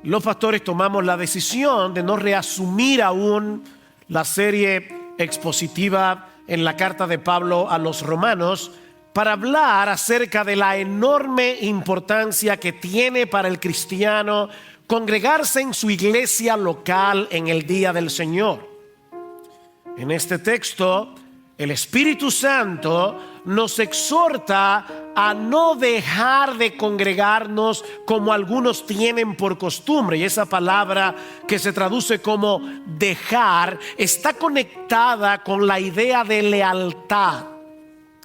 los pastores tomamos la decisión de no reasumir aún la serie expositiva en la carta de Pablo a los romanos para hablar acerca de la enorme importancia que tiene para el cristiano congregarse en su iglesia local en el día del Señor. En este texto, el Espíritu Santo nos exhorta a no dejar de congregarnos como algunos tienen por costumbre. Y esa palabra que se traduce como dejar está conectada con la idea de lealtad.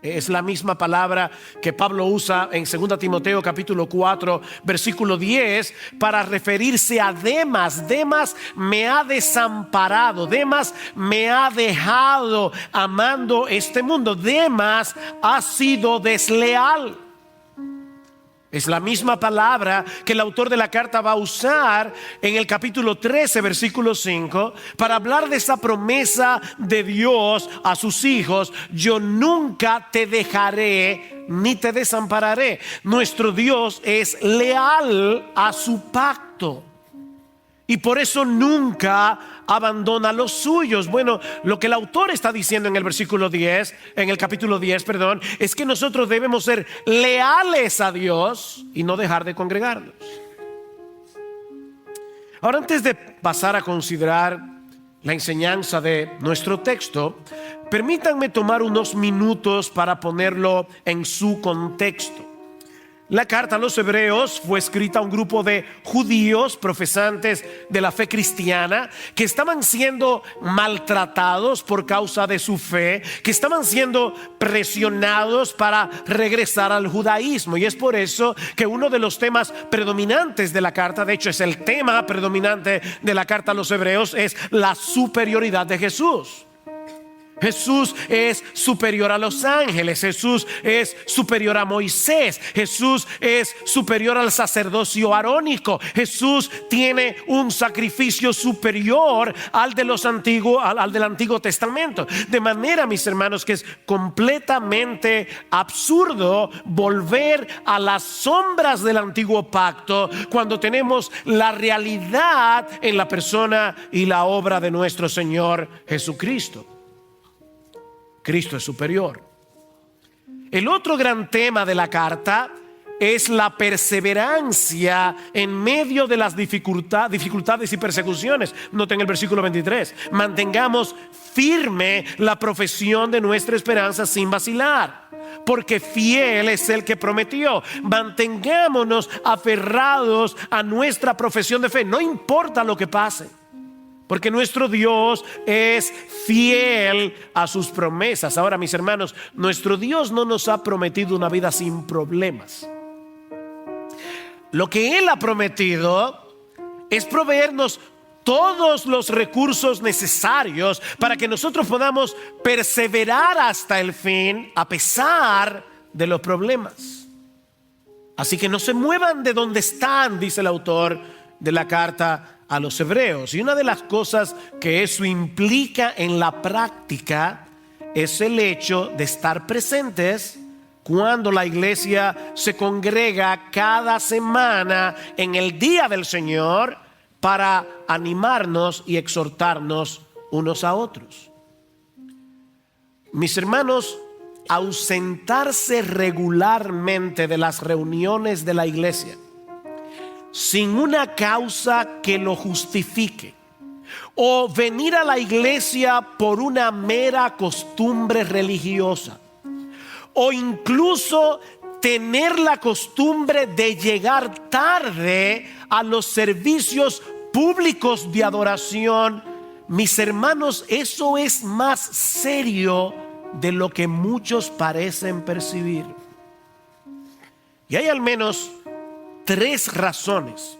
Es la misma palabra que Pablo usa en 2 Timoteo capítulo 4 versículo 10 para referirse a Demas. Demas me ha desamparado, Demas me ha dejado amando este mundo. Demas ha sido desleal. Es la misma palabra que el autor de la carta va a usar en el capítulo 13, versículo 5, para hablar de esa promesa de Dios a sus hijos: yo nunca te dejaré ni te desampararé. Nuestro Dios es leal a su pacto y por eso nunca abandona a los suyos. Bueno, lo que el autor está diciendo en el versículo 10, en el capítulo 10, es que nosotros debemos ser leales a Dios y no dejar de congregarnos. Ahora, antes de pasar a considerar la enseñanza de nuestro texto, permítanme tomar unos minutos para ponerlo en su contexto. La carta a los hebreos fue escrita a un grupo de judíos profesantes de la fe cristiana que estaban siendo maltratados por causa de su fe, que estaban siendo presionados para regresar al judaísmo. Y es por eso que uno de los temas predominantes de la carta, de hecho es el tema predominante de la carta a los hebreos, es la superioridad de Jesús. Jesús es superior a los ángeles, Jesús es superior a Moisés, Jesús es superior al sacerdocio arónico, Jesús tiene un sacrificio superior al del Antiguo Testamento. De manera, mis hermanos, que es completamente absurdo volver a las sombras del antiguo pacto cuando tenemos la realidad en la persona y la obra de nuestro Señor Jesucristo. Cristo es superior. El otro gran tema de la carta es la perseverancia en medio de las dificultades y persecuciones. Noten el versículo 23. Mantengamos firme la profesión de nuestra esperanza sin vacilar, porque fiel es el que prometió. Mantengámonos aferrados a nuestra profesión de fe, no importa lo que pase, porque nuestro Dios es fiel a sus promesas. Ahora, mis hermanos, nuestro Dios no nos ha prometido una vida sin problemas. Lo que Él ha prometido es proveernos todos los recursos necesarios para que nosotros podamos perseverar hasta el fin a pesar de los problemas. Así que no se muevan de donde están, dice el autor de la carta a los hebreos. Y una de las cosas que eso implica en la práctica es el hecho de estar presentes cuando la iglesia se congrega cada semana en el día del Señor para animarnos y exhortarnos unos a otros. Mis hermanos, ausentarse regularmente de las reuniones de la iglesia sin una causa que lo justifique, o venir a la iglesia por una mera costumbre religiosa, o incluso tener la costumbre de llegar tarde a los servicios públicos de adoración, mis hermanos, eso es más serio de lo que muchos parecen percibir. Y hay al menos 3 razones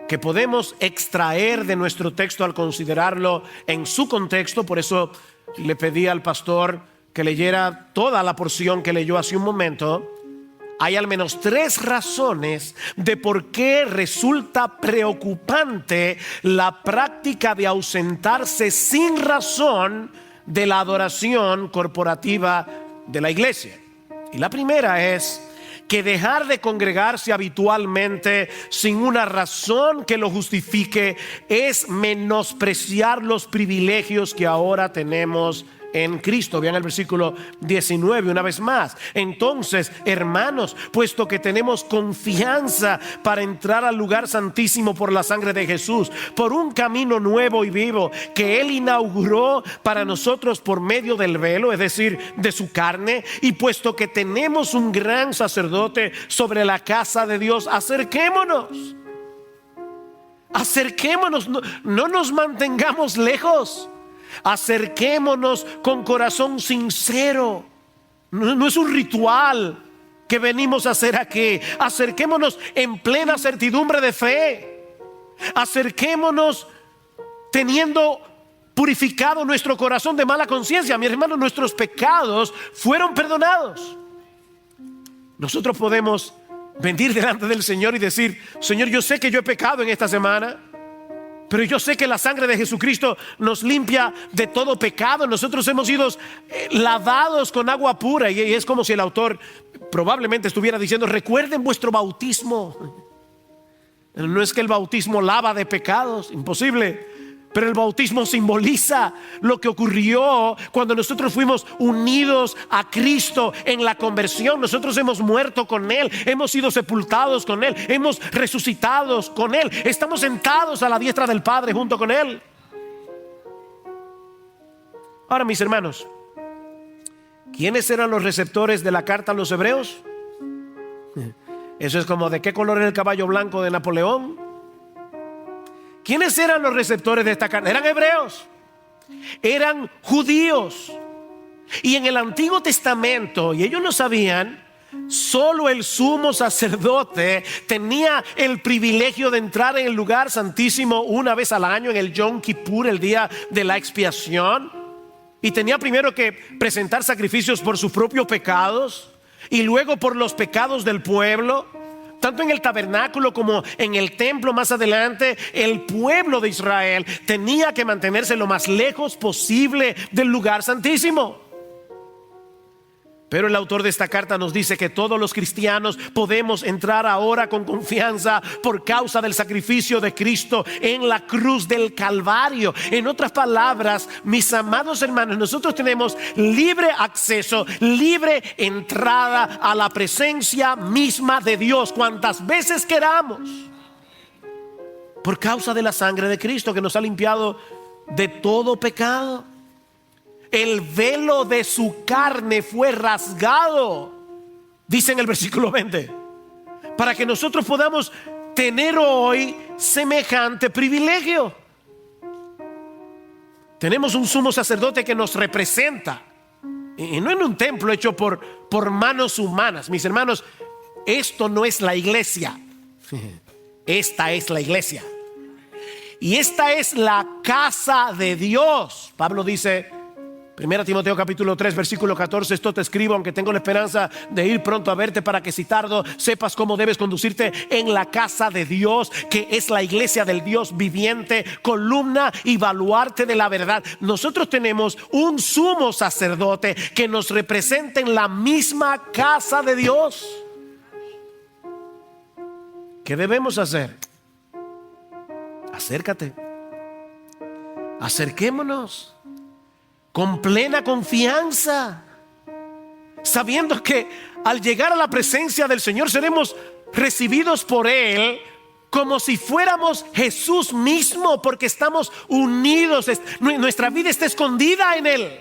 que podemos extraer de nuestro texto al considerarlo en su contexto. Por eso le pedí al pastor que leyera toda la porción que leyó hace un momento. Hay al menos 3 razones de por qué resulta preocupante la práctica de ausentarse sin razón de la adoración corporativa de la iglesia. Y la primera es que dejar de congregarse habitualmente sin una razón que lo justifique es menospreciar los privilegios que ahora tenemos en Cristo. Vean el versículo 19 una vez más. Entonces, hermanos, puesto que tenemos confianza para entrar al lugar santísimo por la sangre de Jesús, por un camino nuevo y vivo que Él inauguró para nosotros por medio del velo, es decir, de su carne, y puesto que tenemos un gran sacerdote sobre la casa de Dios, acerquémonos. Acerquémonos, no nos mantengamos lejos. Acerquémonos con corazón sincero. No es un ritual que venimos a hacer aquí. Acerquémonos en plena certidumbre de fe. Acerquémonos teniendo purificado nuestro corazón de mala conciencia. Mi hermano, nuestros pecados fueron perdonados. Nosotros podemos venir delante del Señor y decir: Señor, yo sé que yo he pecado en esta semana, pero yo sé que la sangre de Jesucristo nos limpia de todo pecado. Nosotros hemos sido lavados con agua pura. Y es como si el autor probablemente estuviera diciendo: recuerden vuestro bautismo. No es que el bautismo lava de pecados, imposible. Pero el bautismo simboliza lo que ocurrió cuando nosotros fuimos unidos a Cristo en la conversión. Nosotros hemos muerto con Él, hemos sido sepultados con Él, hemos resucitado con Él, estamos sentados a la diestra del Padre junto con Él. Ahora, mis hermanos, ¿quiénes eran los receptores de la carta a los hebreos? Eso es como: ¿de qué color era el caballo blanco de Napoleón? ¿Quiénes eran los receptores de esta carta? Eran hebreos, eran judíos. Y en el Antiguo Testamento, y ellos lo sabían, solo el sumo sacerdote tenía el privilegio de entrar en el lugar santísimo una vez al año, en el Yom Kippur, el día de la expiación. Y tenía primero que presentar sacrificios por sus propios pecados y luego por los pecados del pueblo. Tanto en el tabernáculo como en el templo más adelante, el pueblo de Israel tenía que mantenerse lo más lejos posible del lugar santísimo. Pero el autor de esta carta nos dice que todos los cristianos podemos entrar ahora con confianza por causa del sacrificio de Cristo en la cruz del Calvario. En otras palabras, mis amados hermanos, nosotros tenemos libre acceso, libre entrada a la presencia misma de Dios cuantas veces queramos, por causa de la sangre de Cristo que nos ha limpiado de todo pecado. El velo de su carne fue rasgado, dice en el versículo 20, para que nosotros podamos tener hoy semejante privilegio. Tenemos un sumo sacerdote que nos representa, y no en un templo hecho por manos humanas. Mis hermanos, esto no es la iglesia. Esta es la iglesia. Y esta es la casa de Dios. Pablo dice, 1 Timoteo capítulo 3 versículo 14: esto te escribo aunque tengo la esperanza de ir pronto a verte, para que si tardo sepas cómo debes conducirte en la casa de Dios, que es la iglesia del Dios viviente, columna y baluarte de la verdad. Nosotros tenemos un sumo sacerdote que nos representa en la misma casa de Dios. ¿Qué debemos hacer? Acércate, acerquémonos con plena confianza, sabiendo que al llegar a la presencia del Señor seremos recibidos por Él como si fuéramos Jesús mismo, porque estamos unidos, nuestra vida está escondida en Él.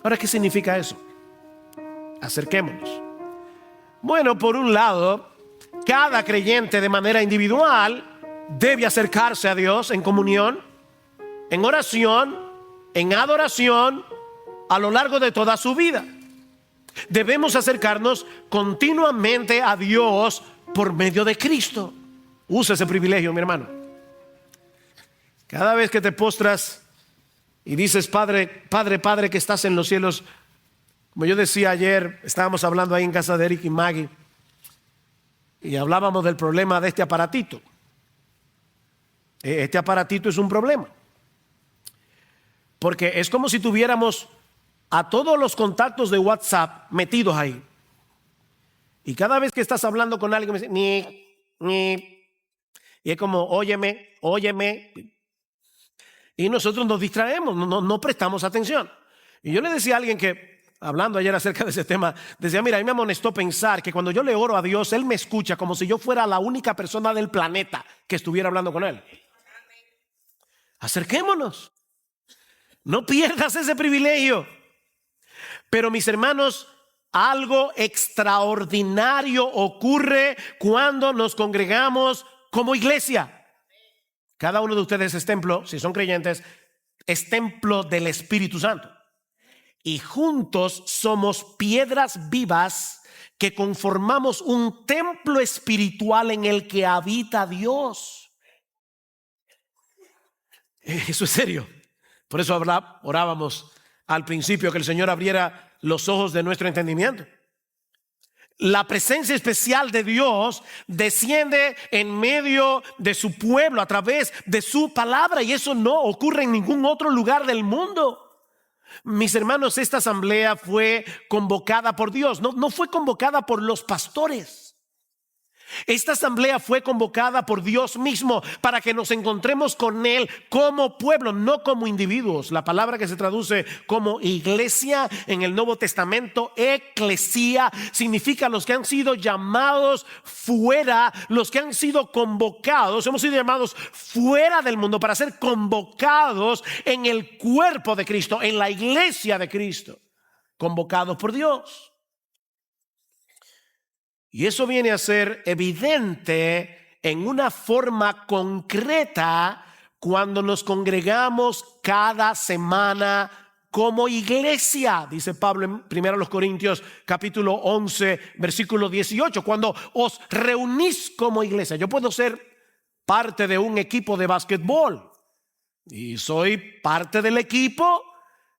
Ahora, ¿qué significa eso? Acerquémonos. Bueno, por un lado, cada creyente de manera individual debe acercarse a Dios en comunión, en oración, en adoración, a lo largo de toda su vida. Debemos acercarnos continuamente a Dios por medio de Cristo. Usa ese privilegio, mi hermano. Cada vez que te postras y dices: Padre, Padre, Padre que estás en los cielos. Como yo decía ayer, estábamos hablando ahí en casa de Eric y Maggie, y hablábamos del problema de este aparatito. Este aparatito es un problema, porque es como si tuviéramos a todos los contactos de WhatsApp metidos ahí. Y cada vez que estás hablando con alguien me dice, ni. Y es como, óyeme. Y nosotros nos distraemos, no prestamos atención. Y yo le decía a alguien que, hablando ayer acerca de ese tema, decía, mira, a mí me amonestó pensar que cuando yo le oro a Dios, Él me escucha como si yo fuera la única persona del planeta que estuviera hablando con Él. Acerquémonos. No pierdas ese privilegio. Pero mis hermanos, algo extraordinario ocurre cuando nos congregamos como iglesia. Cada uno de ustedes es templo, si son creyentes, es templo del Espíritu Santo. Y juntos somos piedras vivas que conformamos un templo espiritual en el que habita Dios. Eso es serio. Por eso orábamos al principio que el Señor abriera los ojos de nuestro entendimiento. La presencia especial de Dios desciende en medio de su pueblo a través de su palabra, y eso no ocurre en ningún otro lugar del mundo. Mis hermanos, esta asamblea fue convocada por Dios, no fue convocada por los pastores. Esta asamblea fue convocada por Dios mismo para que nos encontremos con Él como pueblo, no como individuos. La palabra que se traduce como iglesia en el Nuevo Testamento, eclesia, significa los que han sido llamados fuera, los que han sido convocados. Hemos sido llamados fuera del mundo para ser convocados en el cuerpo de Cristo, en la iglesia de Cristo, convocados por Dios. Y eso viene a ser evidente en una forma concreta cuando nos congregamos cada semana como iglesia. Dice Pablo en 1 Corintios capítulo 11 versículo 18, cuando os reunís como iglesia. Yo puedo ser parte de un equipo de básquetbol y soy parte del equipo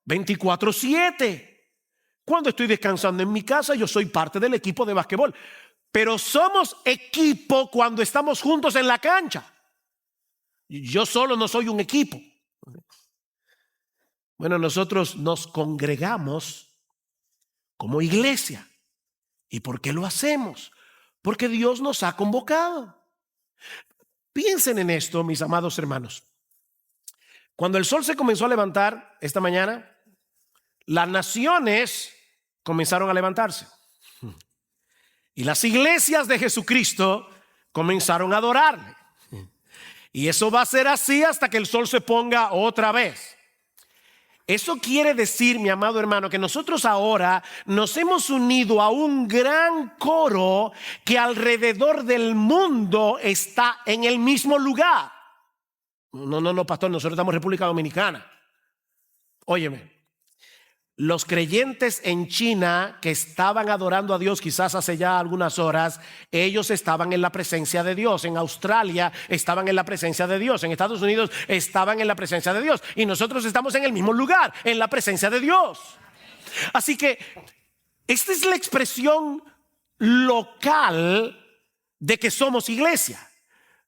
24/7. Cuando estoy descansando en mi casa, yo soy parte del equipo de básquetbol. Pero somos equipo cuando estamos juntos en la cancha. Yo solo no soy un equipo. Bueno, nosotros nos congregamos como iglesia. ¿Y por qué lo hacemos? Porque Dios nos ha convocado. Piensen en esto, mis amados hermanos. Cuando el sol se comenzó a levantar esta mañana, las naciones comenzaron a levantarse. Y las iglesias de Jesucristo comenzaron a adorarle. Y eso va a ser así hasta que el sol se ponga otra vez. Eso quiere decir, mi amado hermano, que nosotros ahora nos hemos unido a un gran coro que alrededor del mundo está en el mismo lugar. No, pastor, nosotros estamos en República Dominicana. Óyeme. Los creyentes en China que estaban adorando a Dios quizás hace ya algunas horas, ellos estaban en la presencia de Dios. En Australia estaban en la presencia de Dios. En Estados Unidos estaban en la presencia de Dios. Y nosotros estamos en el mismo lugar, en la presencia de Dios. Así que esta es la expresión local de que somos iglesia.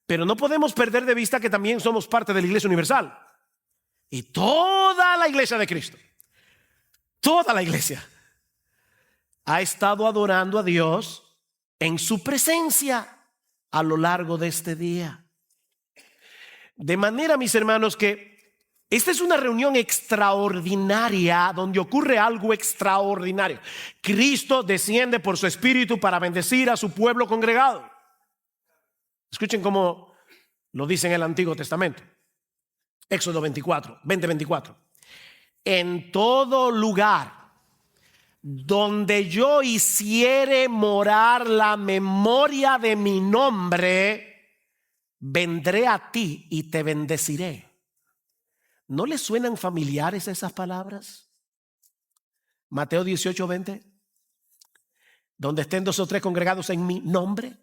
Pero no podemos perder de vista que también somos parte de la iglesia universal. Y toda la iglesia de Cristo, toda la iglesia ha estado adorando a Dios en su presencia a lo largo de este día. De manera, mis hermanos, que esta es una reunión extraordinaria donde ocurre algo extraordinario. Cristo desciende por su Espíritu para bendecir a su pueblo congregado. Escuchen cómo lo dice en el Antiguo Testamento. Éxodo 20:24. En todo lugar donde yo hiciere morar la memoria de mi nombre, vendré a ti y te bendeciré. ¿No les suenan familiares esas palabras? Mateo 18:20. Donde estén 2 o 3 congregados en mi nombre,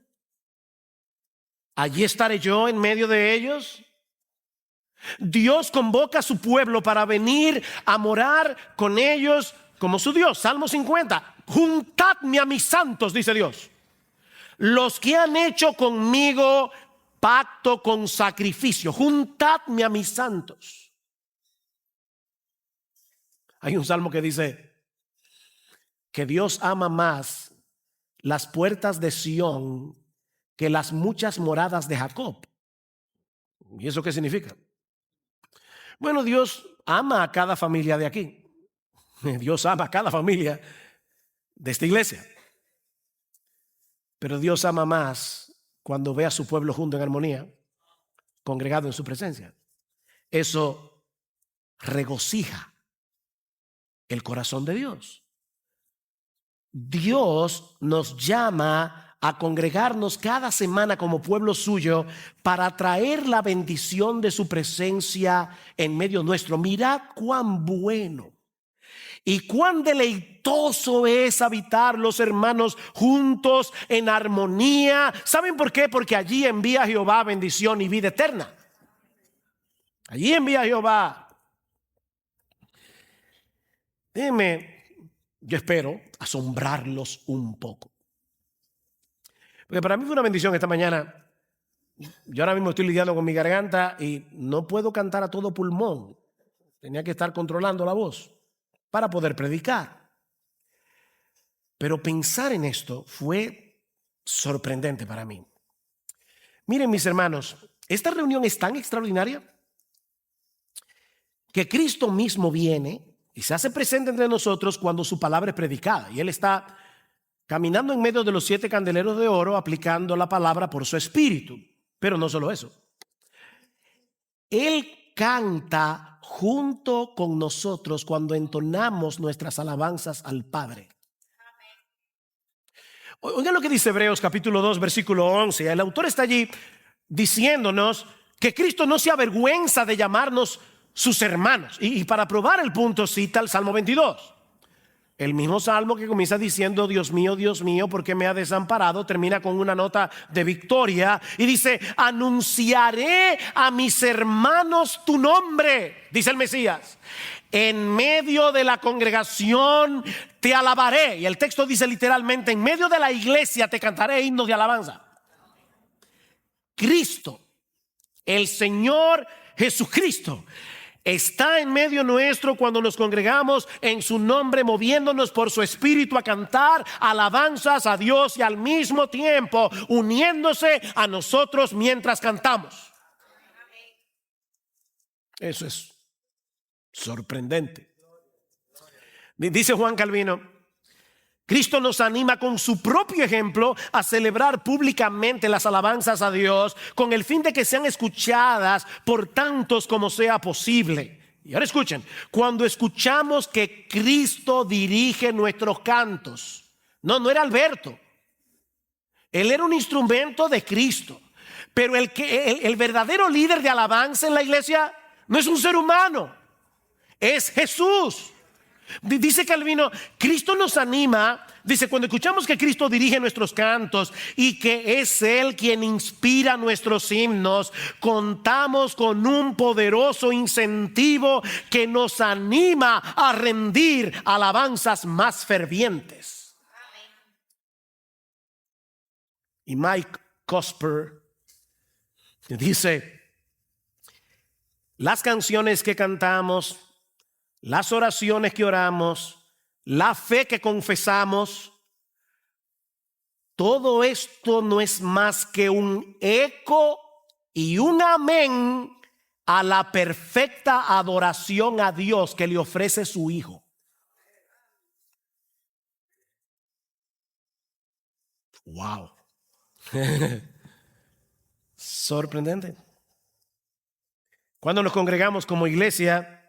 allí estaré yo en medio de ellos. Dios convoca a su pueblo para venir a morar con ellos como su Dios. Salmo 50. Juntadme a mis santos, dice Dios, los que han hecho conmigo pacto con sacrificio. Juntadme a mis santos. Hay un salmo que dice, que Dios ama más las puertas de Sión que las muchas moradas de Jacob. ¿Y eso qué significa? Bueno, Dios ama a cada familia de aquí. Dios ama a cada familia de esta iglesia. Pero Dios ama más cuando ve a su pueblo junto en armonía, congregado en su presencia. Eso regocija el corazón de Dios. Dios nos llama a congregarnos cada semana como pueblo suyo para traer la bendición de su presencia en medio nuestro. Mirad cuán bueno y cuán deleitoso es habitar los hermanos juntos en armonía. ¿Saben por qué? Porque allí envía Jehová bendición y vida eterna. Allí envía Jehová. Déjenme, yo espero asombrarlos un poco. Porque para mí fue una bendición esta mañana. Yo ahora mismo estoy lidiando con mi garganta y no puedo cantar a todo pulmón. Tenía que estar controlando la voz para poder predicar. Pero pensar en esto fue sorprendente para mí. Miren, mis hermanos, esta reunión es tan extraordinaria que Cristo mismo viene y se hace presente entre nosotros cuando su palabra es predicada. Y Él está caminando en medio de los 7 candeleros de oro, aplicando la palabra por su espíritu. Pero no solo eso. Él canta junto con nosotros cuando entonamos nuestras alabanzas al Padre. Oigan lo que dice Hebreos capítulo 2, versículo 11. El autor está allí diciéndonos que Cristo no se avergüenza de llamarnos sus hermanos. Y para probar el punto cita el Salmo 22. El mismo salmo que comienza diciendo: Dios mío, ¿por qué me ha desamparado? Termina con una nota de victoria y dice: anunciaré a mis hermanos tu nombre, dice el Mesías. En medio de la congregación te alabaré. Y el texto dice literalmente: en medio de la iglesia te cantaré himnos de alabanza. Cristo, el Señor Jesucristo, está en medio nuestro cuando nos congregamos en su nombre, moviéndonos por su espíritu a cantar alabanzas a Dios y al mismo tiempo uniéndose a nosotros mientras cantamos. Eso es sorprendente. Dice Juan Calvino: Cristo nos anima con su propio ejemplo a celebrar públicamente las alabanzas a Dios con el fin de que sean escuchadas por tantos como sea posible. Y ahora escuchen, cuando escuchamos que Cristo dirige nuestros cantos, no era Alberto, él era un instrumento de Cristo, pero el verdadero líder de alabanza en la iglesia no es un ser humano, es Jesús. Dice Calvino, Cristo nos anima, dice, cuando escuchamos que Cristo dirige nuestros cantos y que es Él quien inspira nuestros himnos, contamos con un poderoso incentivo que nos anima a rendir alabanzas más fervientes. Y Mike Cosper dice: las canciones que cantamos, las oraciones que oramos, la fe que confesamos, todo esto no es más que un eco y un amén a la perfecta adoración a Dios que le ofrece su Hijo. Wow. Sorprendente. Cuando nos congregamos como iglesia,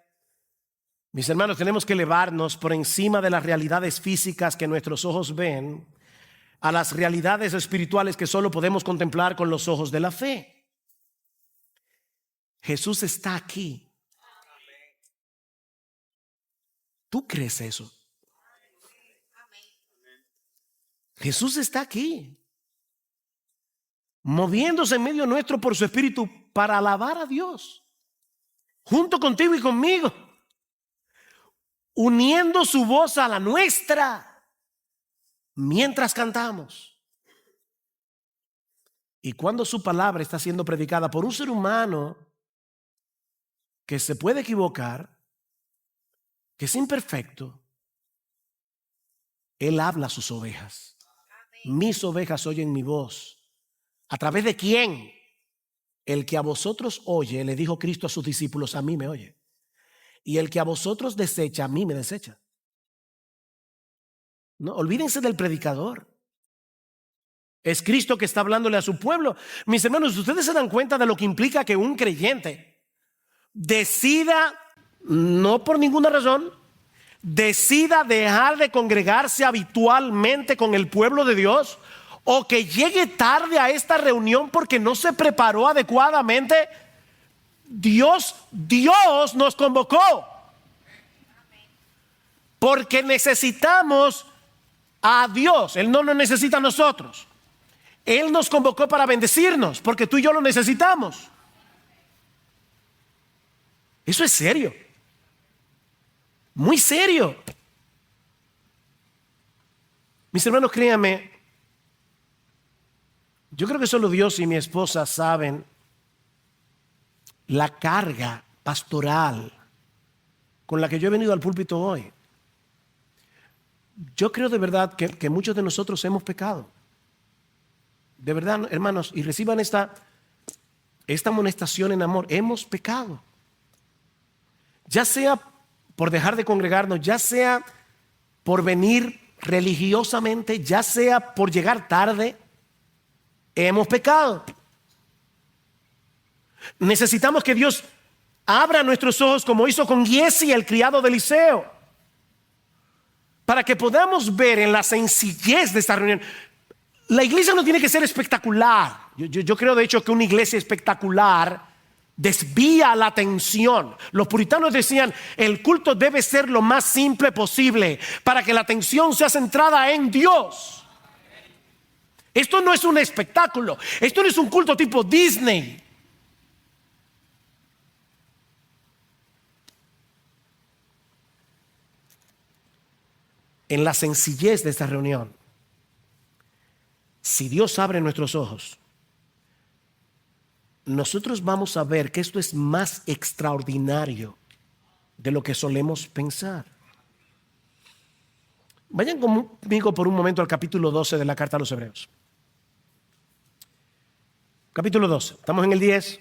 mis hermanos, tenemos que elevarnos por encima de las realidades físicas que nuestros ojos ven a las realidades espirituales que solo podemos contemplar con los ojos de la fe. Jesús está aquí. ¿Tú crees eso? Jesús está aquí, moviéndose en medio nuestro por su espíritu para alabar a Dios, junto contigo y conmigo, uniendo su voz a la nuestra mientras cantamos. Y cuando su palabra está siendo predicada por un ser humano que se puede equivocar, que es imperfecto, Él habla a sus ovejas. Mis ovejas oyen mi voz. ¿A través de quién? El que a vosotros oye, le dijo Cristo a sus discípulos, a mí me oye. Y el que a vosotros desecha, a mí me desecha. No, olvídense del predicador. Es Cristo que está hablándole a su pueblo. Mis hermanos, ustedes se dan cuenta de lo que implica que un creyente decida, no por ninguna razón, decida dejar de congregarse habitualmente con el pueblo de Dios, o que llegue tarde a esta reunión porque no se preparó adecuadamente. Dios nos convocó porque necesitamos a Dios. Él no nos necesita a nosotros. Él nos convocó para bendecirnos porque tú y yo lo necesitamos. Eso es serio, muy serio. Mis hermanos, créanme, yo creo que solo Dios y mi esposa saben la carga pastoral con la que yo he venido al púlpito hoy. Yo creo de verdad que muchos de nosotros hemos pecado. De verdad, hermanos, y reciban esta amonestación en amor. Hemos pecado. Ya sea por dejar de congregarnos, ya sea por venir religiosamente, ya sea por llegar tarde, hemos pecado. Necesitamos que Dios abra nuestros ojos como hizo con Giesi, el criado de Eliseo, para que podamos ver en la sencillez de esta reunión. La iglesia no tiene que ser espectacular. Yo creo de hecho que una iglesia espectacular desvía la atención. Los puritanos decían, el culto debe ser lo más simple posible para que la atención sea centrada en Dios. Esto no es un espectáculo. Esto no es un culto tipo Disney. En la sencillez de esta reunión, si Dios abre nuestros ojos, nosotros vamos a ver que esto es más extraordinario de lo que solemos pensar. Vayan conmigo por un momento al capítulo 12 de la carta a los Hebreos. Capítulo 12, estamos en el 10.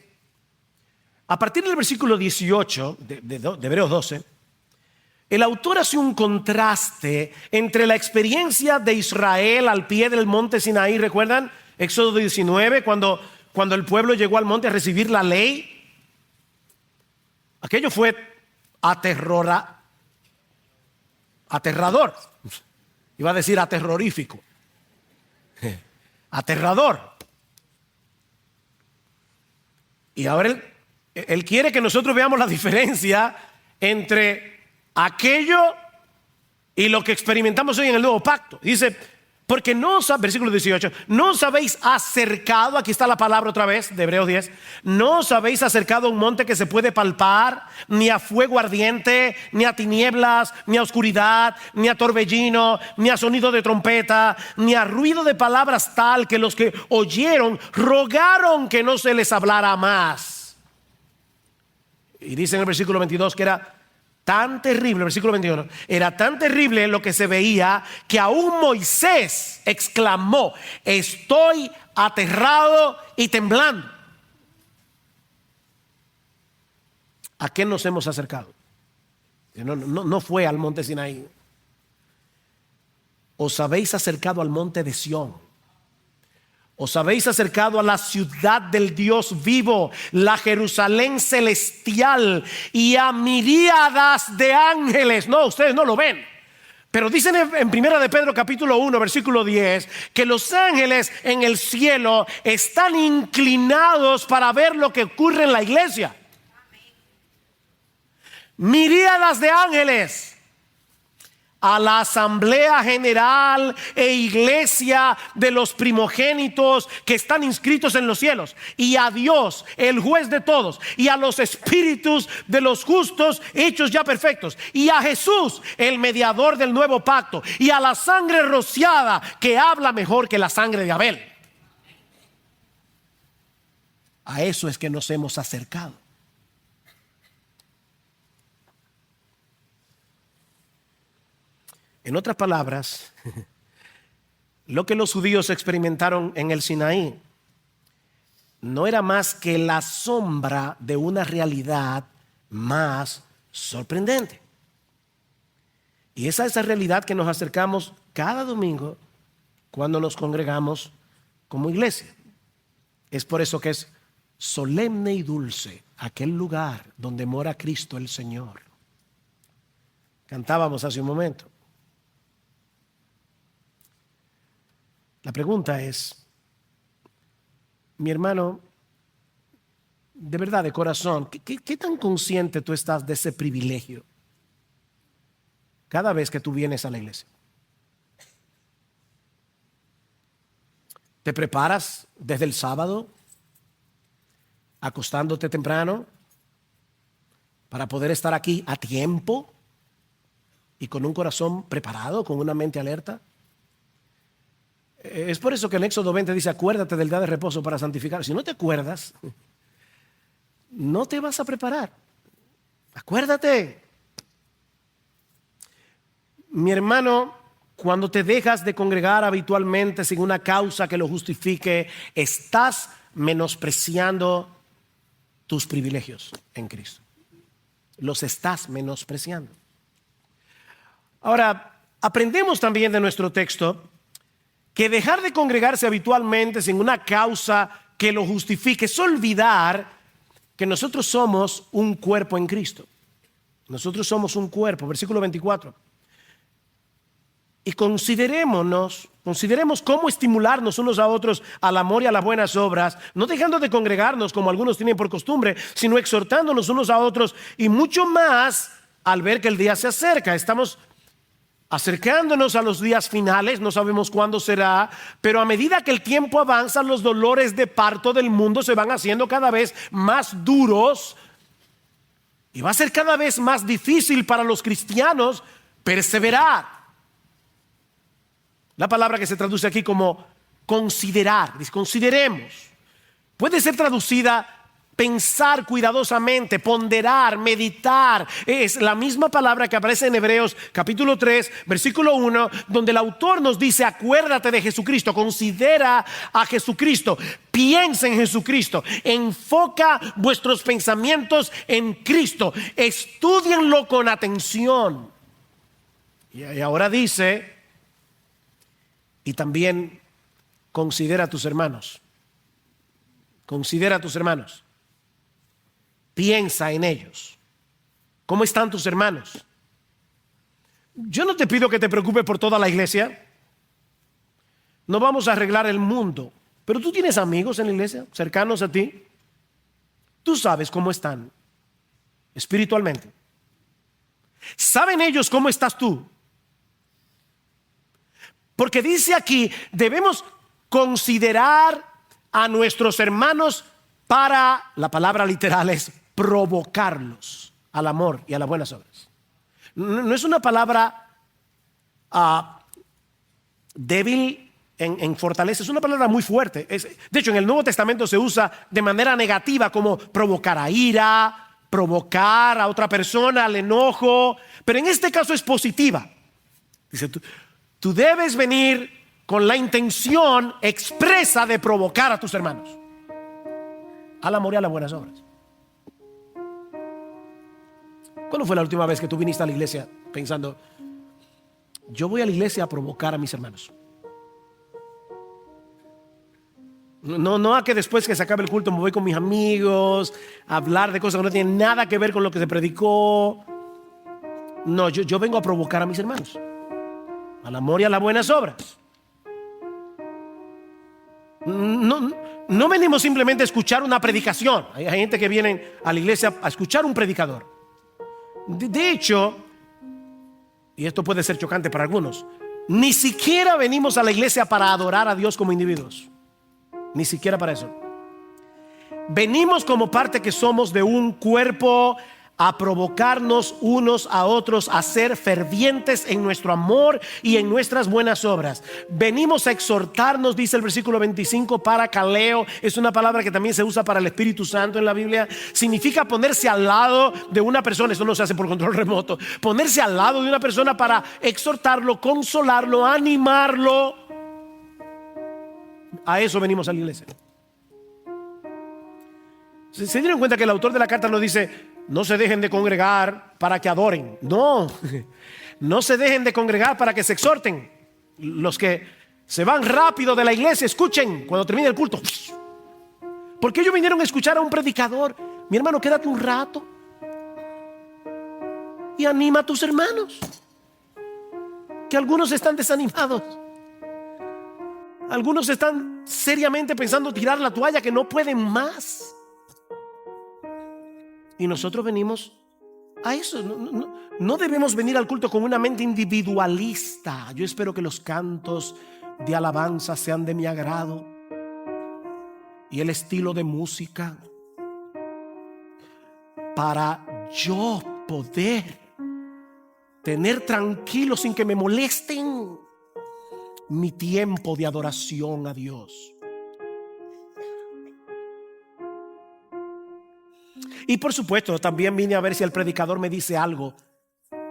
A partir del versículo 18 de Hebreos 12, el autor hace un contraste entre la experiencia de Israel al pie del monte Sinaí. ¿Recuerdan? Éxodo 19, cuando el pueblo llegó al monte a recibir la ley. Aquello fue aterrador. Iba a decir aterrorífico. Aterrador. Y ahora él quiere que nosotros veamos la diferencia entre aquello y lo que experimentamos hoy en el nuevo pacto. Dice, porque versículo 18, no os habéis acercado, aquí está la palabra otra vez de Hebreos 10, no os habéis acercado a un monte que se puede palpar, ni a fuego ardiente, ni a tinieblas, ni a oscuridad, ni a torbellino, ni a sonido de trompeta, ni a ruido de palabras tal que los que oyeron rogaron que no se les hablara más. Y dice en el versículo 22 que era tan terrible, versículo 21, era tan terrible lo que se veía que aún Moisés exclamó, estoy aterrado y temblando. ¿A qué nos hemos acercado? No fue al monte Sinaí. Os habéis acercado al monte de Sión. Os habéis acercado a la ciudad del Dios vivo, la Jerusalén celestial, y a miríadas de ángeles. No, ustedes no lo ven, pero dicen en Primera de Pedro capítulo 1 versículo 10 que los ángeles en el cielo están inclinados para ver lo que ocurre en la iglesia. Miríadas de ángeles a la asamblea general e iglesia de los primogénitos que están inscritos en los cielos, y a Dios, el juez de todos, y a los espíritus de los justos hechos ya perfectos, y a Jesús, el mediador del nuevo pacto, y a la sangre rociada que habla mejor que la sangre de Abel. A eso es que nos hemos acercado. En otras palabras, lo que los judíos experimentaron en el Sinaí no era más que la sombra de una realidad más sorprendente. Y esa es la realidad que nos acercamos cada domingo cuando nos congregamos como iglesia. Es por eso que es solemne y dulce aquel lugar donde mora Cristo el Señor. Cantábamos hace un momento. La pregunta es, mi hermano, de verdad, de corazón, ¿qué tan consciente tú estás de ese privilegio cada vez que tú vienes a la iglesia? ¿Te preparas desde el sábado, acostándote temprano, para poder estar aquí a tiempo y con un corazón preparado, con una mente alerta? Es por eso que en Éxodo 20 dice, acuérdate del día de reposo para santificar. Si no te acuerdas, no te vas a preparar. Acuérdate. Mi hermano, cuando te dejas de congregar habitualmente sin una causa que lo justifique, estás menospreciando tus privilegios en Cristo. Los estás menospreciando. Ahora, aprendemos también de nuestro texto que dejar de congregarse habitualmente sin una causa que lo justifique es olvidar que nosotros somos un cuerpo en Cristo. Nosotros somos un cuerpo, versículo 24. Y consideremos cómo estimularnos unos a otros al amor y a las buenas obras, no dejando de congregarnos como algunos tienen por costumbre, sino exhortándonos unos a otros, y mucho más al ver que el día se acerca. Estamos acercándonos a los días finales, no sabemos cuándo será, pero a medida que el tiempo avanza, los dolores de parto del mundo se van haciendo cada vez más duros y va a ser cada vez más difícil para los cristianos perseverar. La palabra que se traduce aquí como considerar, dice consideremos, puede ser traducida pensar cuidadosamente, ponderar, meditar. Es la misma palabra que aparece en Hebreos capítulo 3, versículo 1, donde el autor nos dice, acuérdate de Jesucristo, considera a Jesucristo, piensa en Jesucristo, enfoca vuestros pensamientos en Cristo, estúdienlo con atención. Y ahora dice, y también considera a tus hermanos. Considera a tus hermanos. Piensa en ellos. ¿Cómo están tus hermanos? Yo no te pido que te preocupes por toda la iglesia. No vamos a arreglar el mundo. Pero tú tienes amigos en la iglesia, cercanos a ti. Tú sabes cómo están espiritualmente. ¿Saben ellos cómo estás tú? Porque dice aquí, debemos considerar a nuestros hermanos para, la palabra literal es provocarlos al amor y a las buenas obras. No es una palabra débil en fortaleza, es una palabra muy fuerte. De hecho, en el Nuevo Testamento se usa de manera negativa como provocar a ira, provocar a otra persona al enojo, pero en este caso es positiva. Dice, tú debes venir con la intención expresa de provocar a tus hermanos al amor y a las buenas obras. ¿Cuándo fue la última vez que tú viniste a la iglesia pensando, yo voy a la iglesia a provocar a mis hermanos? No a que después que se acabe el culto me voy con mis amigos a hablar de cosas que no tienen nada que ver con lo que se predicó. No, yo vengo a provocar a mis hermanos al amor y a las buenas obras. No venimos simplemente a escuchar una predicación. Hay gente que viene a la iglesia a escuchar un predicador. De hecho, y esto puede ser chocante para algunos, ni siquiera venimos a la iglesia para adorar a Dios como individuos. Ni siquiera para eso. Venimos como parte que somos de un cuerpo a provocarnos unos a otros a ser fervientes en nuestro amor y en nuestras buenas obras. Venimos a exhortarnos, dice el versículo 25, para caleo. Es una palabra que también se usa para el Espíritu Santo en la Biblia. Significa ponerse al lado de una persona. Eso no se hace por control remoto. Ponerse al lado de una persona para exhortarlo, consolarlo, animarlo. A eso venimos a la iglesia. ¿Se dieron cuenta que el autor de la carta nos dice: no se dejen de congregar para que adoren? No, no se dejen de congregar para que se exhorten. Los que se van rápido de la iglesia, escuchen cuando termine el culto. ¿Por qué ellos vinieron a escuchar a un predicador? Mi hermano, quédate un rato y anima a tus hermanos, que algunos están desanimados. Algunos están seriamente pensando tirar la toalla, que no pueden más. Y nosotros venimos a eso. No debemos venir al culto con una mente individualista. Yo espero que los cantos de alabanza sean de mi agrado y el estilo de música, para yo poder tener tranquilo, sin que me molesten, mi tiempo de adoración a Dios. Y por supuesto, también vine a ver si el predicador me dice algo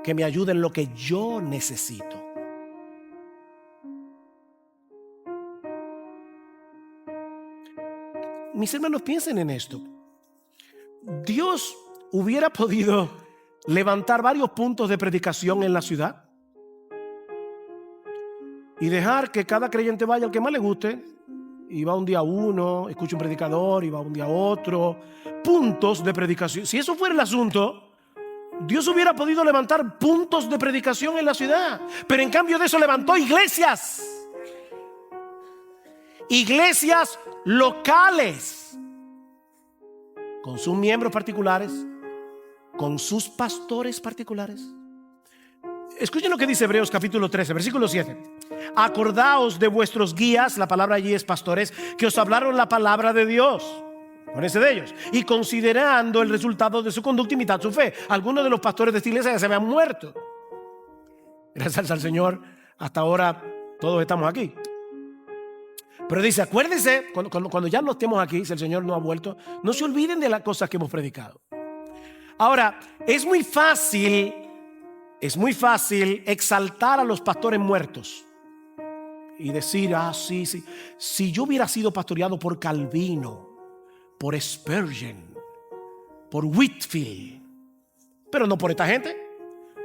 que me ayude en lo que yo necesito. Mis hermanos, piensen en esto. Dios hubiera podido levantar varios puntos de predicación en la ciudad y dejar que cada creyente vaya al que más le guste, y va un día uno, escucha un predicador, y va un día otro. Puntos de predicación. Si eso fuera el asunto, Dios hubiera podido levantar puntos de predicación en la ciudad. Pero en cambio de eso levantó iglesias. Iglesias locales, con sus miembros particulares, con sus pastores particulares. Escuchen lo que dice Hebreos capítulo 13, versículo 7. Acordaos de vuestros guías, la palabra allí es pastores, que os hablaron la palabra de Dios. Acuérdense de ellos. Y considerando el resultado de su conducta, imitad su fe. Algunos de los pastores de esta iglesia ya se habían muerto. Gracias al Señor, hasta ahora todos estamos aquí. Pero dice, acuérdense, cuando ya no estemos aquí, si el Señor no ha vuelto, no se olviden de las cosas que hemos predicado. Ahora, es muy fácil exaltar a los pastores muertos y decir: sí, si yo hubiera sido pastoreado por Calvino, por Spurgeon, por Whitfield, pero no por esta gente.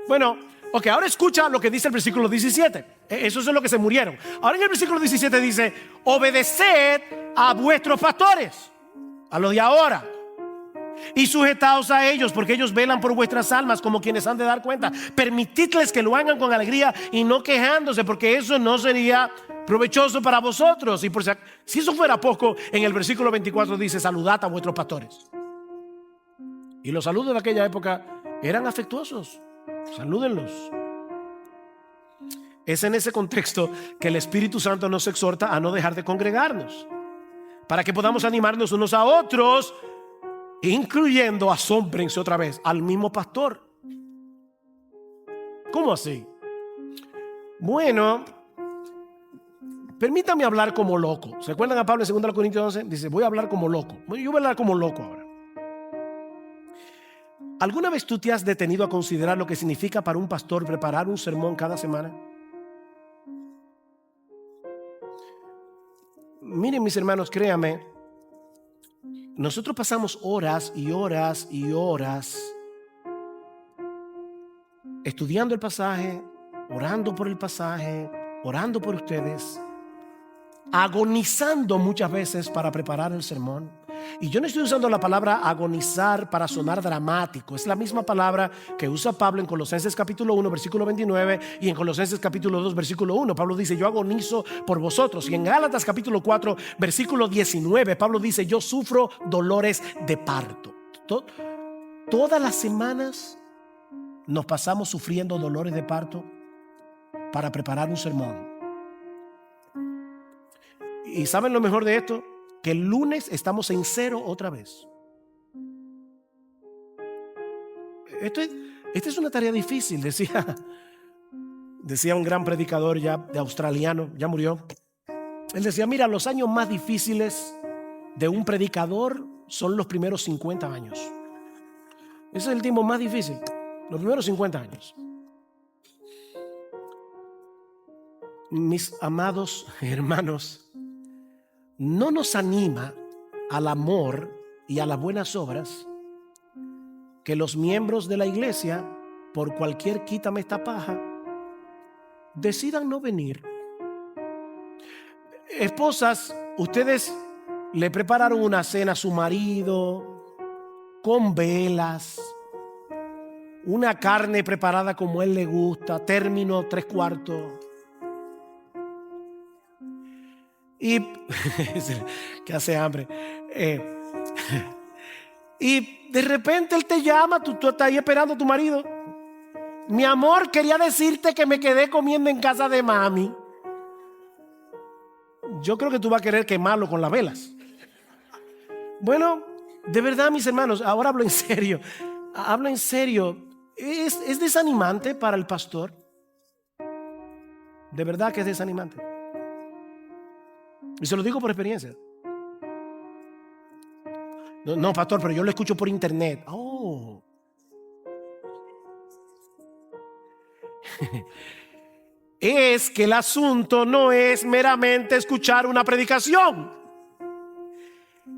Bueno, ok, ahora escucha lo que dice el versículo 17. Eso es lo que se murieron. Ahora en el versículo 17 dice: obedeced a vuestros pastores, a los de ahora, y sujetaos a ellos, porque ellos velan por vuestras almas como quienes han de dar cuenta. Permitidles que lo hagan con alegría y no quejándose, porque eso no sería provechoso para vosotros. Y por si eso fuera poco, en el versículo 24 dice: saludad a vuestros pastores. Y los saludos de aquella época eran afectuosos. Salúdenlos. Es en ese contexto que el Espíritu Santo nos exhorta a no dejar de congregarnos, para que podamos animarnos unos a otros, incluyendo, asómbrense otra vez, al mismo pastor. ¿Cómo así? Bueno, permítame hablar como loco. ¿Se acuerdan a Pablo en 2 Corintios 11? Dice: voy a hablar como loco. Bueno, yo voy a hablar como loco ahora. ¿Alguna vez tú te has detenido a considerar lo que significa para un pastor preparar un sermón cada semana? Miren, mis hermanos, créanme, nosotros pasamos horas y horas y horas estudiando el pasaje, orando por el pasaje, orando por ustedes, agonizando muchas veces para preparar el sermón. Y yo no estoy usando la palabra agonizar para sonar dramático. Es la misma palabra que usa Pablo en Colosenses capítulo 1 versículo 29 y en Colosenses capítulo 2 versículo 1. Pablo dice: yo agonizo por vosotros. Y en Gálatas capítulo 4 versículo 19 Pablo dice: yo sufro dolores de parto. Todas las semanas nos pasamos sufriendo dolores de parto para preparar un sermón. ¿Y saben lo mejor de esto? Que el lunes estamos en cero otra vez. Esta es una tarea difícil, decía un gran predicador ya de australiano, ya murió. Él decía, mira, los años más difíciles de un predicador son los primeros 50 años. Ese es el tiempo más difícil, los primeros 50 años. Mis amados hermanos, no nos anima al amor y a las buenas obras que los miembros de la iglesia, por cualquier quítame esta paja, decidan no venir. Esposas, ustedes le prepararon una cena a su marido con velas, una carne preparada como él le gusta, término 3/4. Y que hace hambre. Y de repente él te llama, tú estás ahí esperando a tu marido. Mi amor, quería decirte que me quedé comiendo en casa de mami. Yo creo que tú vas a querer quemarlo con las velas. Bueno, de verdad, mis hermanos, ahora hablo en serio. Hablo en serio. ¿Es desanimante para el pastor? De verdad que es desanimante. Y se lo digo por experiencia. No, pastor, pero yo lo escucho por internet. Oh. Es que el asunto no es meramente escuchar una predicación.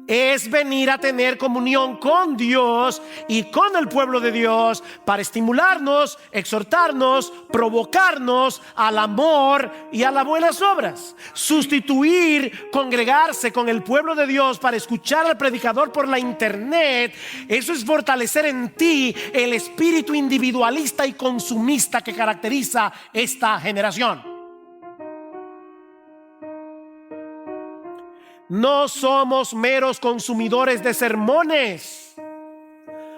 Es venir a tener comunión con Dios y con el pueblo de Dios para estimularnos, exhortarnos, provocarnos al amor y a las buenas obras. Sustituir, congregarse con el pueblo de Dios para escuchar al predicador por la internet, eso es fortalecer en ti el espíritu individualista y consumista que caracteriza esta generación. No somos meros consumidores de sermones.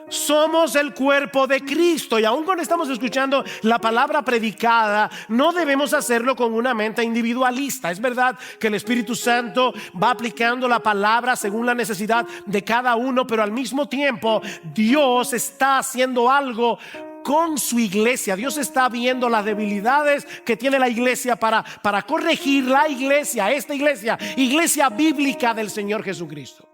Somos el cuerpo de Cristo. Y aun cuando estamos escuchando la palabra predicada, no debemos hacerlo con una mente individualista. Es verdad que el Espíritu Santo va aplicando la palabra según la necesidad de cada uno, pero al mismo tiempo Dios está haciendo algo con su iglesia. Dios está viendo las debilidades que tiene la iglesia para corregir la iglesia, esta iglesia bíblica del Señor Jesucristo.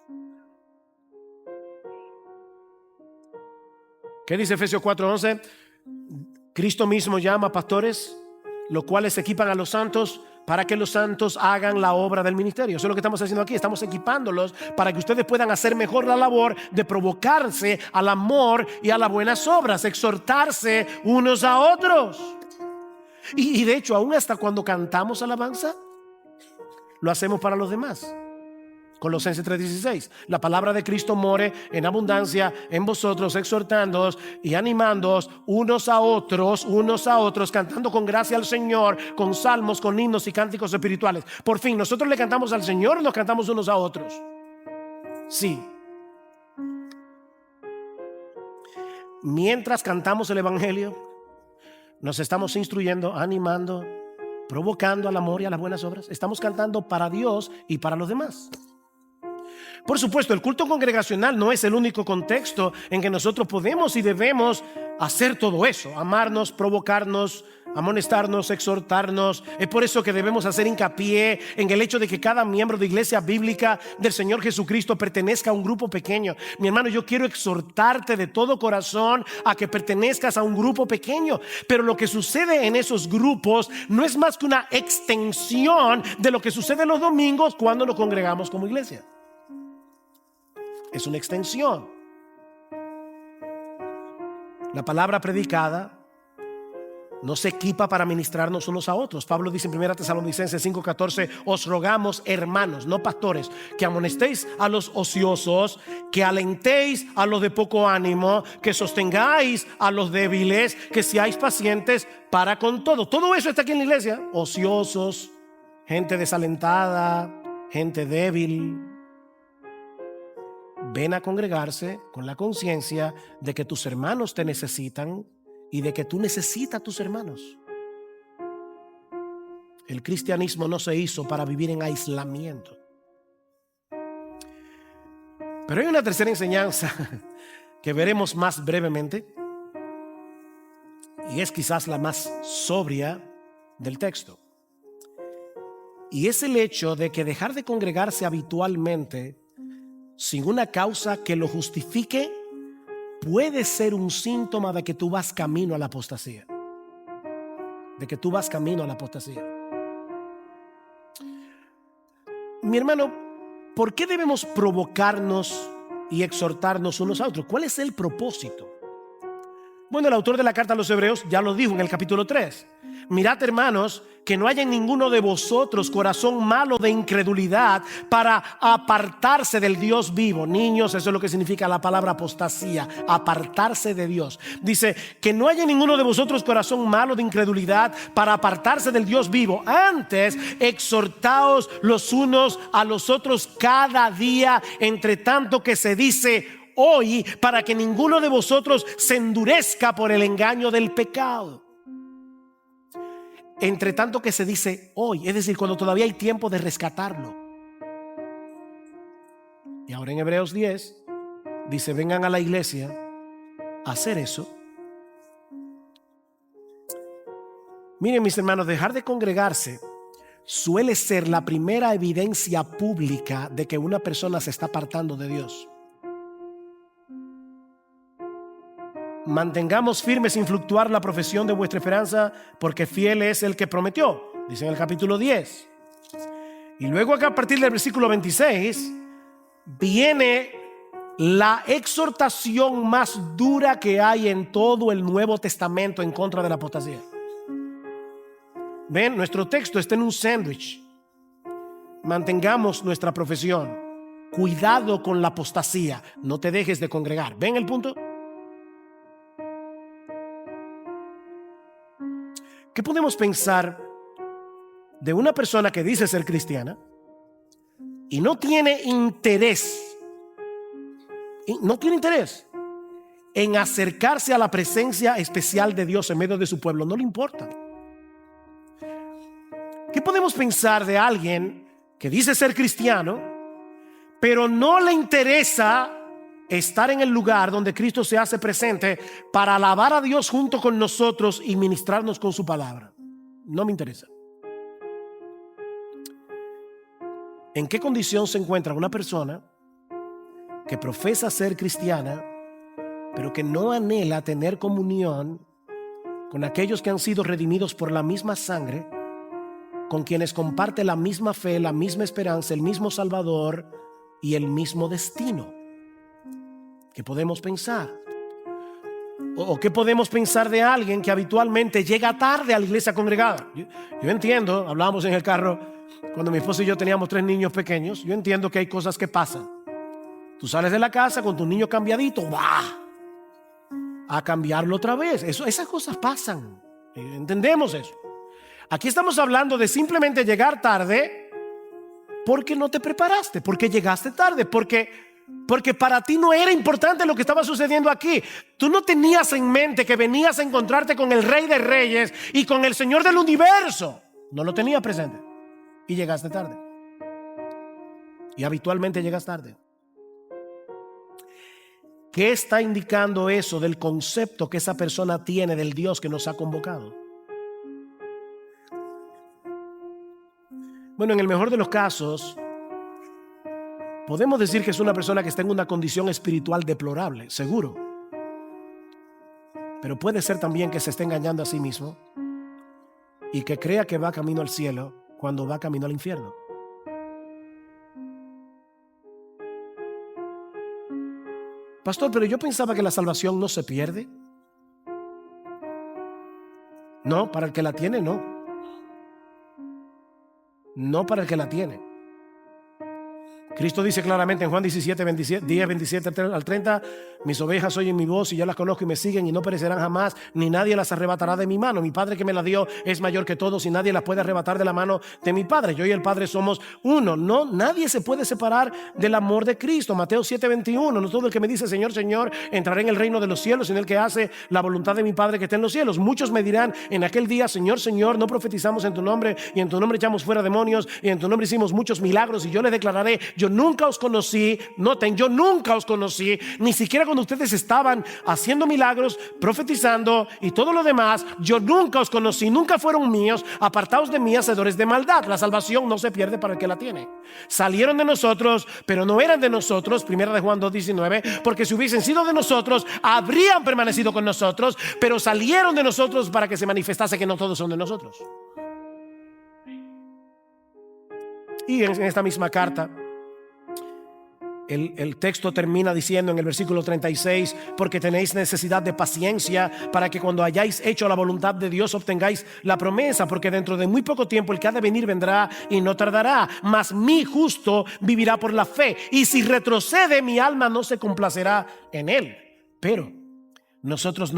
¿Qué dice Efesios 4:11? Cristo mismo llama pastores, los cuales equipan a los santos para que los santos hagan la obra del ministerio. Eso es lo que estamos haciendo aquí. Estamos equipándolos para que ustedes puedan hacer mejor la labor de provocarse al amor y a las buenas obras, exhortarse unos a otros. Y de hecho, aún hasta cuando cantamos alabanza, lo hacemos para los demás. Colosenses 3:16. La palabra de Cristo more en abundancia en vosotros, exhortándoos y animándoos unos a otros, cantando con gracia al Señor, con salmos, con himnos y cánticos espirituales. Por fin, nosotros le cantamos al Señor, nos cantamos unos a otros. Sí. Mientras cantamos el evangelio, nos estamos instruyendo, animando, provocando al amor y a las buenas obras. Estamos cantando para Dios y para los demás. Por supuesto, el culto congregacional no es el único contexto en que nosotros podemos y debemos hacer todo eso: amarnos, provocarnos, amonestarnos, exhortarnos. Es por eso que debemos hacer hincapié en el hecho de que cada miembro de iglesia bíblica del Señor Jesucristo pertenezca a un grupo pequeño. Mi hermano, yo quiero exhortarte de todo corazón a que pertenezcas a un grupo pequeño. Pero lo que sucede en esos grupos no es más que una extensión de lo que sucede los domingos cuando nos congregamos como iglesia. Es una extensión. La palabra predicada nos equipa para ministrarnos unos a otros. Pablo dice en 1 Tesalonicenses 5:14: os rogamos, hermanos, no pastores, que amonestéis a los ociosos, que alentéis a los de poco ánimo, que sostengáis a los débiles, que seáis pacientes para con todo. Todo eso está aquí en la iglesia. Ociosos, gente desalentada, gente débil. Ven a congregarse con la conciencia de que tus hermanos te necesitan y de que tú necesitas a tus hermanos. El cristianismo no se hizo para vivir en aislamiento. Pero hay una tercera enseñanza que veremos más brevemente, y es quizás la más sobria del texto. Y es el hecho de que dejar de congregarse habitualmente sin una causa que lo justifique puede ser un síntoma de que tú vas camino a la apostasía. De que tú vas camino a la apostasía. Mi hermano, ¿por qué debemos provocarnos y exhortarnos unos a otros? ¿Cuál es el propósito? Bueno, el autor de la carta a los Hebreos ya lo dijo en el capítulo 3. Mirad, hermanos, que no haya en ninguno de vosotros corazón malo de incredulidad para apartarse del Dios vivo. Niños, eso es lo que significa la palabra apostasía, apartarse de Dios. Dice que no haya en ninguno de vosotros corazón malo de incredulidad para apartarse del Dios vivo. Antes, exhortaos los unos a los otros cada día, entre tanto que se dice hoy, para que ninguno de vosotros se endurezca por el engaño del pecado. Entre tanto que se dice hoy, es decir, cuando todavía hay tiempo de rescatarlo. Y ahora en Hebreos 10 dice: vengan a la iglesia a hacer eso. Miren, mis hermanos, dejar de congregarse suele ser la primera evidencia pública de que una persona se está apartando de Dios. Mantengamos firme sin fluctuar la profesión de vuestra esperanza, porque fiel es el que prometió, dice en el capítulo 10. Y luego acá, a partir del versículo 26, viene la exhortación más dura que hay en todo el Nuevo Testamento en contra de la apostasía. Ven, nuestro texto está en un sándwich. Mantengamos nuestra profesión. Cuidado con la apostasía. No te dejes de congregar. ¿Ven el punto? ¿Qué podemos pensar de una persona que dice ser cristiana y no tiene interés en acercarse a la presencia especial de Dios en medio de su pueblo? No le importa. ¿Qué podemos pensar de alguien que dice ser cristiano, pero no le interesa estar en el lugar donde Cristo se hace presente para alabar a Dios junto con nosotros y ministrarnos con su palabra? No me interesa. ¿En qué condición se encuentra una persona que profesa ser cristiana, pero que no anhela tener comunión con aquellos que han sido redimidos por la misma sangre, con quienes comparte la misma fe, la misma esperanza, el mismo Salvador y el mismo destino? ¿Qué podemos pensar? ¿O qué podemos pensar de alguien que habitualmente llega tarde a la iglesia congregada? Yo entiendo, hablábamos en el carro cuando mi esposa y yo teníamos 3 niños pequeños. Yo entiendo que hay cosas que pasan. Tú sales de la casa con tu niño cambiadito, ¡bah!, a cambiarlo otra vez. Esas cosas pasan. Entendemos eso. Aquí estamos hablando de simplemente llegar tarde porque no te preparaste, porque llegaste tarde, porque para ti no era importante lo que estaba sucediendo aquí. Tú no tenías en mente que venías a encontrarte con el Rey de Reyes y con el Señor del universo. No lo tenías presente y llegaste tarde. Y habitualmente llegas tarde. ¿Qué está indicando eso del concepto que esa persona tiene del Dios que nos ha convocado? Bueno, en el mejor de los casos, podemos decir que es una persona que está en una condición espiritual deplorable, seguro. Pero puede ser también que se esté engañando a sí mismo y que crea que va camino al cielo cuando va camino al infierno. Pastor, pero yo pensaba que la salvación no se pierde. No, para el que la tiene, no. No para el que la tiene. Cristo dice claramente en Juan 17, 27 al 30: mis ovejas oyen mi voz y yo las conozco y me siguen y no perecerán jamás, ni nadie las arrebatará de mi mano. Mi Padre que me la dio es mayor que todos y nadie las puede arrebatar de la mano de mi Padre. Yo y el Padre somos uno. No, nadie se puede separar del amor de Cristo. Mateo 7, 21: no todo el que me dice Señor, Señor entrará en el reino de los cielos, sino el que hace la voluntad de mi Padre que está en los cielos. Muchos me dirán en aquel día: Señor, Señor, no profetizamos en tu nombre y en tu nombre echamos fuera demonios y en tu nombre hicimos muchos milagros. Y yo les declararé: yo yo nunca os conocí. Noten, yo nunca os conocí, ni siquiera cuando ustedes estaban haciendo milagros, profetizando y todo lo demás. Yo nunca os conocí, nunca fueron míos. Apartaos de mí, hacedores de maldad. La salvación no se pierde para el que la tiene. Salieron de nosotros, pero no eran de nosotros. Primera de Juan 2:19, porque si hubiesen sido de nosotros, habrían permanecido con nosotros, pero salieron de nosotros para que se manifestase que no todos son de nosotros. Y en esta misma carta, el texto termina diciendo en el versículo 36: porque tenéis necesidad de paciencia, para que cuando hayáis hecho la voluntad de Dios obtengáis la promesa, porque dentro de muy poco tiempo el que ha de venir vendrá y no tardará, mas mi justo vivirá por la fe, y si retrocede, mi alma no se complacerá en él. Pero nosotros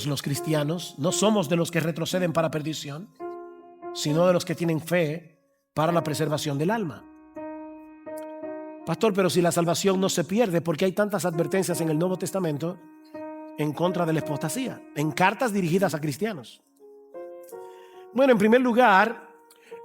los cristianos no somos de los que retroceden para perdición, sino de los que tienen fe para la preservación del alma. Pastor, pero si la salvación no se pierde, ¿por qué hay tantas advertencias en el Nuevo Testamento en contra de la apostasía, en cartas dirigidas a cristianos? Bueno, en primer lugar,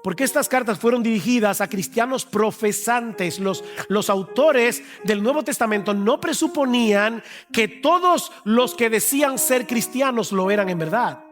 porque estas cartas fueron dirigidas a cristianos profesantes. Los autores del Nuevo Testamento no presuponían que todos los que decían ser cristianos lo eran en verdad.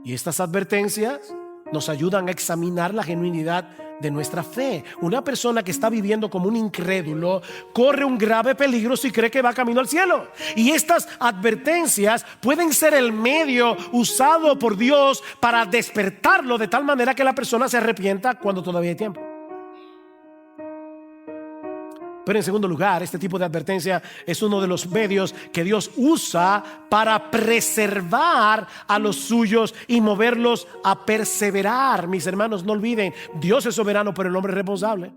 Y estas advertencias nos ayudan a examinar la genuinidad de nuestra fe. Una persona que está viviendo como un incrédulo corre un grave peligro si cree que va camino al cielo. Y estas advertencias pueden ser el medio usado por Dios para despertarlo de tal manera que la persona se arrepienta cuando todavía hay tiempo. Pero en segundo lugar, este tipo de advertencia es uno de los medios que Dios usa para preservar a los suyos y moverlos a perseverar. Mis hermanos, no olviden, Dios es soberano, pero el hombre es responsable.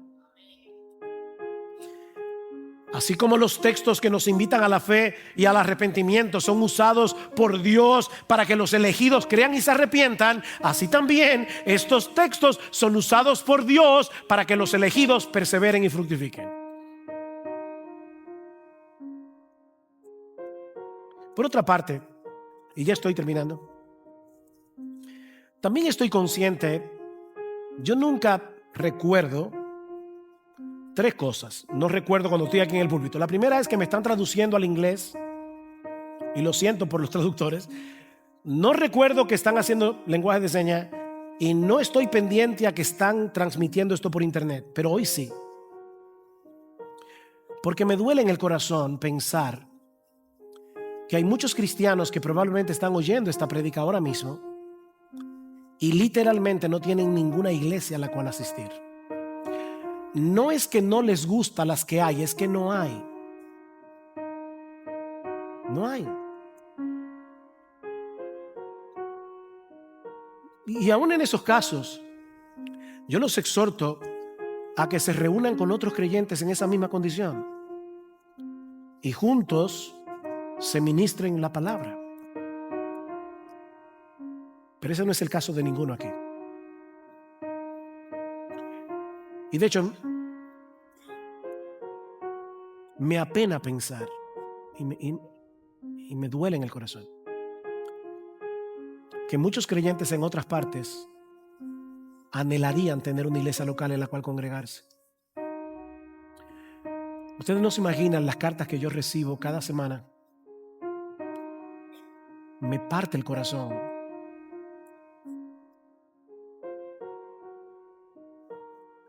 Así como los textos que nos invitan a la fe y al arrepentimiento son usados por Dios para que los elegidos crean y se arrepientan, así también estos textos son usados por Dios para que los elegidos perseveren y fructifiquen. Por otra parte, y ya estoy terminando, también estoy consciente, yo nunca recuerdo tres cosas. No recuerdo cuando estoy aquí en el púlpito. La primera es que me están traduciendo al inglés, y lo siento por los traductores. No recuerdo que están haciendo lenguaje de señas, y no estoy pendiente a que están transmitiendo esto por internet, pero hoy sí. Porque me duele en el corazón pensar que hay muchos cristianos que probablemente están oyendo esta prédica ahora mismo y literalmente no tienen ninguna iglesia a la cual asistir. No es que no les gusta las que hay, es que no hay. No hay. Y aún en esos casos, yo los exhorto a que se reúnan con otros creyentes en esa misma condición y juntos se ministren la palabra. Pero ese no es el caso de ninguno aquí. Y de hecho, me apena pensar y me duele en el corazón que muchos creyentes en otras partes anhelarían tener una iglesia local en la cual congregarse. Ustedes no se imaginan las cartas que yo recibo cada semana. Me parte el corazón.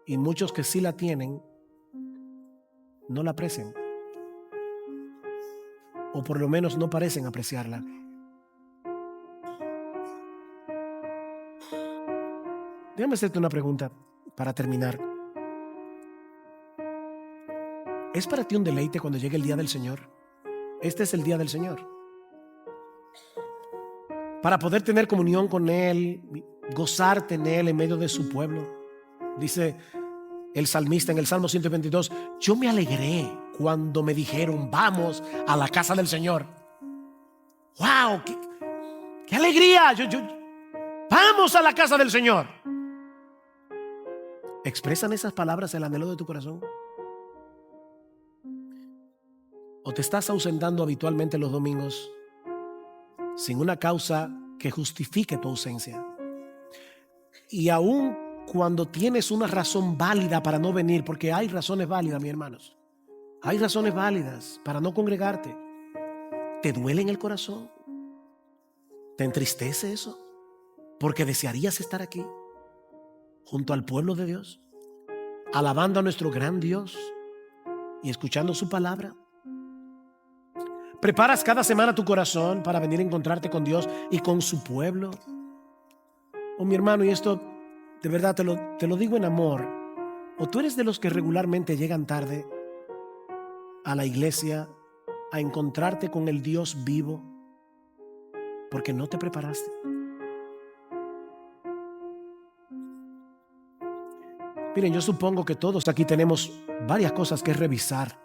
Y muchos que sí la tienen no la aprecian, o por lo menos no parecen apreciarla. Déjame hacerte una pregunta para terminar. ¿Es para ti un deleite cuando llegue el día del Señor? Este es el día del Señor. Para poder tener comunión con Él, gozarte en Él en medio de su pueblo. Dice el salmista en el Salmo 122: yo me alegré cuando me dijeron vamos a la casa del Señor. ¡Wow! ¡Qué alegría! Vamos a la casa del Señor. ¿Expresan esas palabras el anhelo de tu corazón? ¿O te estás ausentando habitualmente los domingos sin una causa que justifique tu ausencia? Y aún cuando tienes una razón válida para no venir, porque hay razones válidas, mis hermanos. Hay razones válidas para no congregarte. ¿Te duele en el corazón? ¿Te entristece eso? Porque desearías estar aquí, junto al pueblo de Dios, alabando a nuestro gran Dios y escuchando su palabra. ¿Preparas cada semana tu corazón para venir a encontrarte con Dios y con su pueblo? Oh, mi hermano, y esto de verdad te lo digo en amor. O tú eres de los que regularmente llegan tarde a la iglesia a encontrarte con el Dios vivo porque no te preparaste. Miren, yo supongo que todos aquí tenemos varias cosas que revisar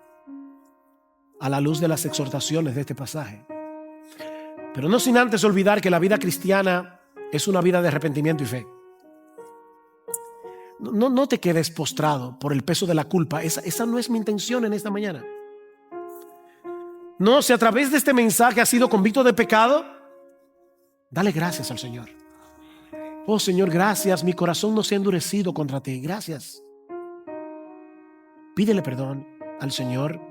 a la luz de las exhortaciones de este pasaje. Pero no sin antes olvidar que la vida cristiana es una vida de arrepentimiento y fe. No te quedes postrado por el peso de la culpa. Esa no es mi intención en esta mañana. No, si a través de este mensaje has sido convicto de pecado, dale gracias al Señor. Oh Señor, gracias, mi corazón no se ha endurecido contra ti, gracias. Pídele perdón al Señor,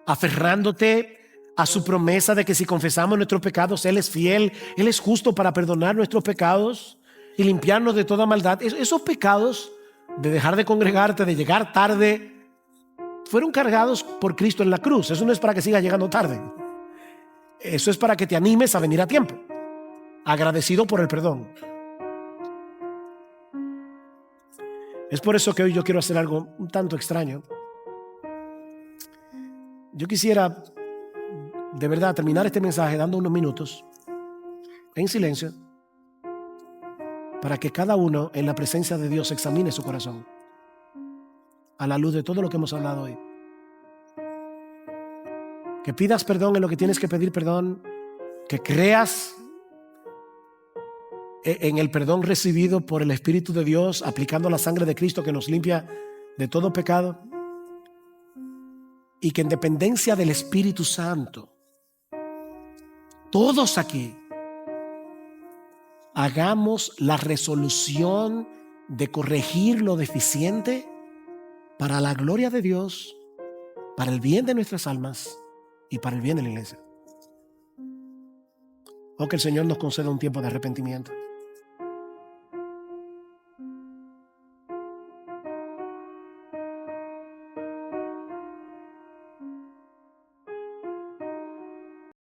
aferrándote a su promesa de que si confesamos nuestros pecados, Él es fiel, Él es justo para perdonar nuestros pecados y limpiarnos de toda maldad. Esos pecados de dejar de congregarte, de llegar tarde, fueron cargados por Cristo en la cruz. Eso no es para que sigas llegando tarde. Eso es para que te animes a venir a tiempo, agradecido por el perdón. Es por eso que hoy yo quiero hacer algo un tanto extraño. Yo quisiera de verdad terminar este mensaje dando unos minutos en silencio para que cada uno en la presencia de Dios examine su corazón a la luz de todo lo que hemos hablado hoy. Que pidas perdón en lo que tienes que pedir perdón, que creas en el perdón recibido por el Espíritu de Dios, aplicando la sangre de Cristo que nos limpia de todo pecado, y que en dependencia del Espíritu Santo, todos aquí hagamos la resolución de corregir lo deficiente para la gloria de Dios, para el bien de nuestras almas y para el bien de la iglesia. O que el Señor nos conceda un tiempo de arrepentimiento.